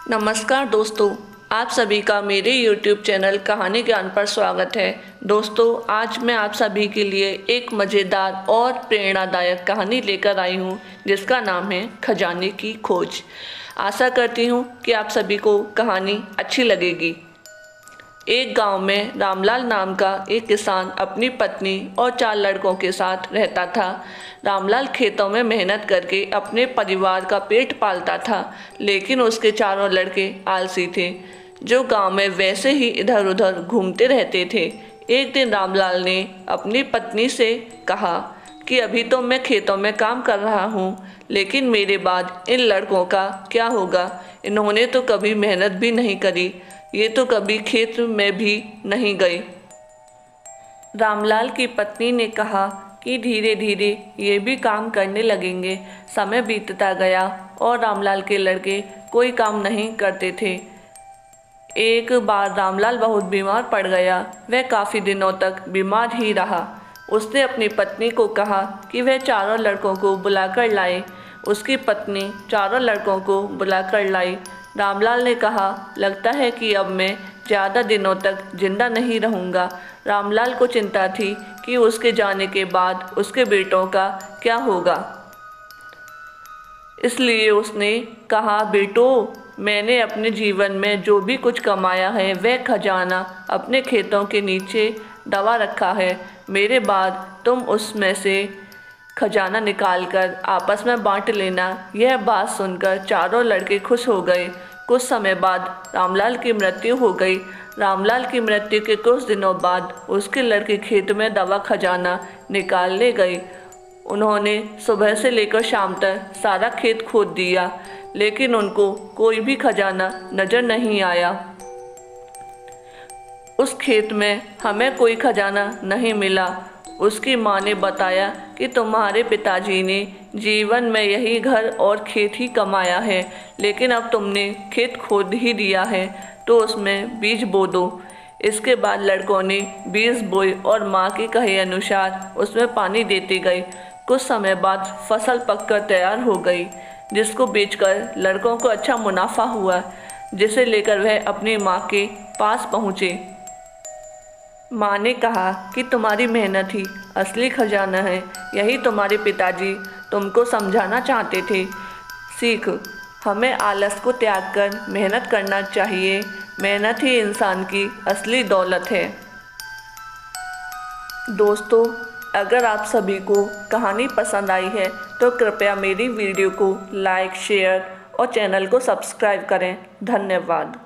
नमस्कार दोस्तों, आप सभी का मेरे YouTube चैनल कहानी ज्ञान पर स्वागत है। दोस्तों, आज मैं आप सभी के लिए एक मज़ेदार और प्रेरणादायक कहानी लेकर आई हूँ जिसका नाम है खजाने की खोज। आशा करती हूँ कि आप सभी को कहानी अच्छी लगेगी। एक गांव में रामलाल नाम का एक किसान अपनी पत्नी और 4 लड़कों के साथ रहता था। रामलाल खेतों में मेहनत करके अपने परिवार का पेट पालता था, लेकिन उसके चारों लड़के आलसी थे, जो गांव में वैसे ही इधर उधर घूमते रहते थे। एक दिन रामलाल ने अपनी पत्नी से कहा कि अभी तो मैं खेतों में काम कर रहा हूँ, लेकिन मेरे बाद इन लड़कों का क्या होगा? इन्होंने तो कभी मेहनत भी नहीं करी, ये तो कभी खेत में भी नहीं गए। रामलाल की पत्नी ने कहा कि धीरे धीरे ये भी काम करने लगेंगे। समय बीतता गया और रामलाल के लड़के कोई काम नहीं करते थे। एक बार रामलाल बहुत बीमार पड़ गया। वह काफ़ी दिनों तक बीमार ही रहा। उसने अपनी पत्नी को कहा कि वह चारों लड़कों को बुलाकर लाए। उसकी पत्नी चारों लड़कों को बुलाकर लाई। रामलाल ने कहा, लगता है कि अब मैं ज़्यादा दिनों तक जिंदा नहीं रहूँगा। रामलाल को चिंता थी कि उसके जाने के बाद उसके बेटों का क्या होगा। इसलिए उसने कहा, बेटो, मैंने अपने जीवन में जो भी कुछ कमाया है वह खजाना अपने खेतों के नीचे दबा रखा है। मेरे बाद तुम उसमें से खजाना निकालकर आपस में बांट लेना। यह बात सुनकर चारों लड़के खुश हो गए। कुछ समय बाद रामलाल की मृत्यु हो गई। रामलाल की मृत्यु के कुछ दिनों बाद उसके लड़के खेत में दबा खजाना निकालने गए। उन्होंने सुबह से लेकर शाम तक सारा खेत खोद दिया, लेकिन उनको कोई भी खजाना नजर नहीं आया। उस खेत में हमें कोई खजाना नहीं मिला। उसकी माँ ने बताया कि तुम्हारे पिताजी ने जीवन में यही घर और खेत ही कमाया है, लेकिन अब तुमने खेत खोद ही दिया है तो उसमें बीज बो दो। इसके बाद लड़कों ने बीज बोए और माँ के कहे अनुसार उसमें पानी देते गए। कुछ समय बाद फसल पककर तैयार हो गई, जिसको बेचकर लड़कों को अच्छा मुनाफा हुआ, जिसे लेकर वह अपनी माँ के पास पहुँचे। माँ ने कहा कि तुम्हारी मेहनत ही असली खजाना है। यही तुम्हारे पिताजी तुमको समझाना चाहते थे। सीख, हमें आलस को त्याग कर मेहनत करना चाहिए। मेहनत ही इंसान की असली दौलत है। दोस्तों, अगर आप सभी को कहानी पसंद आई है तो कृपया मेरी वीडियो को लाइक, शेयर और चैनल को सब्सक्राइब करें। धन्यवाद।